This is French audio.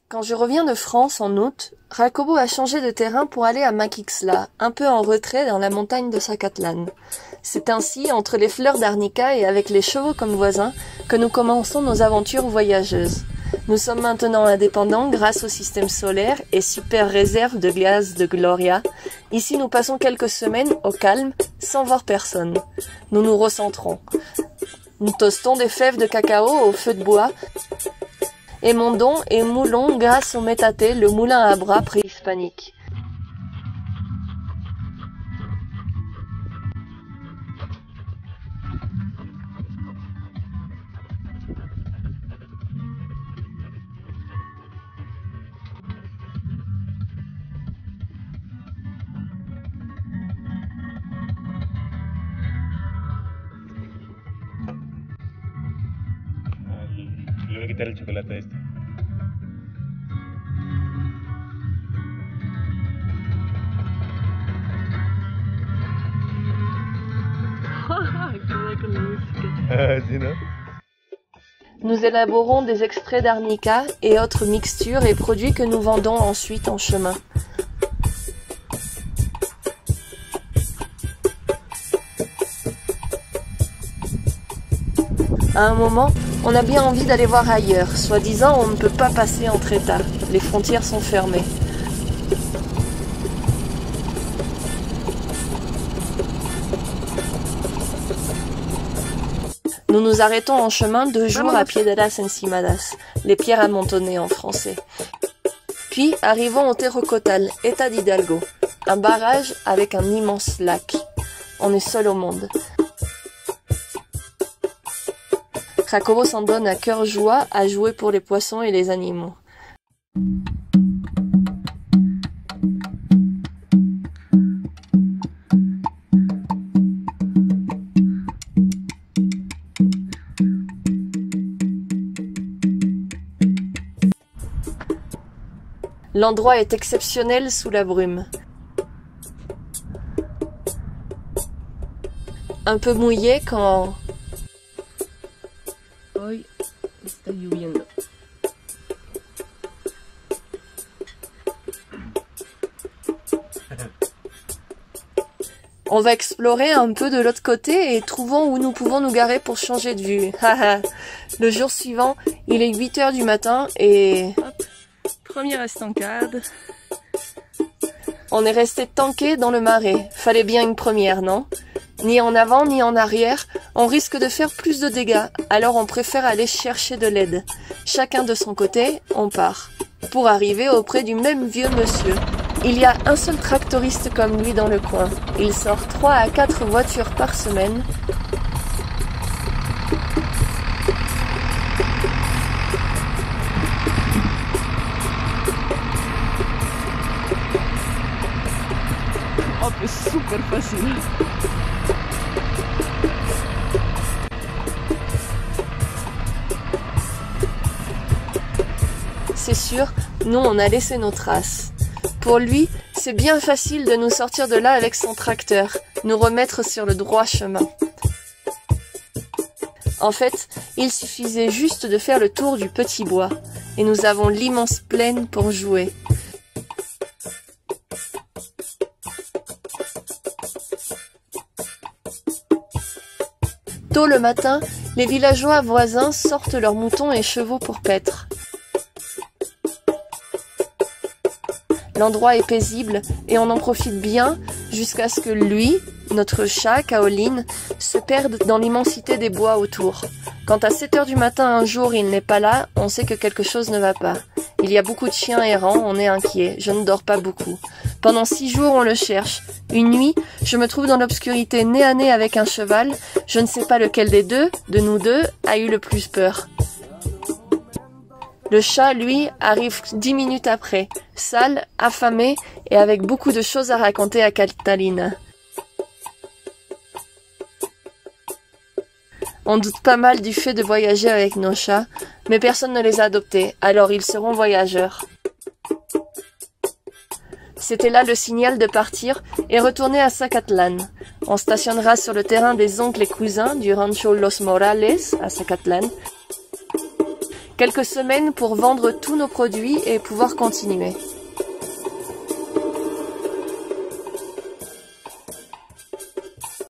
Quand je reviens de France en août, Jacobo a changé de terrain pour aller à Makixla, un peu en retrait dans la montagne de Sakatlan. C'est ainsi, entre les fleurs d'arnica et avec les chevaux comme voisins, que nous commençons nos aventures voyageuses. Nous sommes maintenant indépendants grâce au système solaire et super réserve de gaz de Gloria. Ici, nous passons quelques semaines au calme, sans voir personne. Nous nous recentrons. Nous tostons des fèves de cacao au feu de bois, émondons et moulons grâce au métaté, le moulin à bras préhispanique. Le voy a quitar el chocolate a este. ¿Sí, no? Nous élaborons des extraits d'arnica et autres mixtures et produits que nous vendons ensuite en chemin. À un moment, on a bien envie d'aller voir ailleurs. Soi-disant, on ne peut pas passer entre États. Les frontières sont fermées. Nous nous arrêtons en chemin 2 jours à Piedras Encimadas, les pierres amontonnées en français. Puis arrivons au Terrocotal, État d'Hidalgo, un barrage avec un immense lac. On est seul au monde. Jacobo s'en donne à cœur joie à jouer pour les poissons et les animaux. L'endroit est exceptionnel sous la brume. Un peu mouillé quand... Hoy está lloviendo. On va explorer un peu de l'autre côté et trouvons où nous pouvons nous garer pour changer de vue. Le jour suivant, il est 8 h du matin et... Hop, première estancade. On est resté tanké dans le marais. Fallait bien une première, non? Ni en avant ni en arrière, on risque de faire plus de dégâts, alors on préfère aller chercher de l'aide. Chacun de son côté, on part. Pour arriver auprès du même vieux monsieur. Il y a un seul tractoriste comme lui dans le coin. Il sort 3 à 4 voitures par semaine. Oh, c'est super facile. C'est sûr, nous on a laissé nos traces. Pour lui, c'est bien facile de nous sortir de là avec son tracteur, nous remettre sur le droit chemin. En fait, il suffisait juste de faire le tour du petit bois, et nous avons l'immense plaine pour jouer. Tôt le matin, les villageois voisins sortent leurs moutons et chevaux pour paître. L'endroit est paisible et on en profite bien jusqu'à ce que lui, notre chat, Kaolin, se perde dans l'immensité des bois autour. Quand à 7 h du matin un jour il n'est pas là, on sait que quelque chose ne va pas. Il y a beaucoup de chiens errants, on est inquiet, je ne dors pas beaucoup. Pendant 6 jours on le cherche. Une nuit, je me trouve dans l'obscurité nez à nez avec un cheval. Je ne sais pas lequel des deux, de nous deux, a eu le plus peur. Le chat, lui, arrive 10 minutes après, sale, affamé et avec beaucoup de choses à raconter à Catalina. On doute pas mal du fait de voyager avec nos chats, mais personne ne les a adoptés, alors ils seront voyageurs. C'était là le signal de partir et retourner à Sakatlan. On stationnera sur le terrain des oncles et cousins du Rancho Los Morales à Sakatlan. Quelques semaines pour vendre tous nos produits et pouvoir continuer.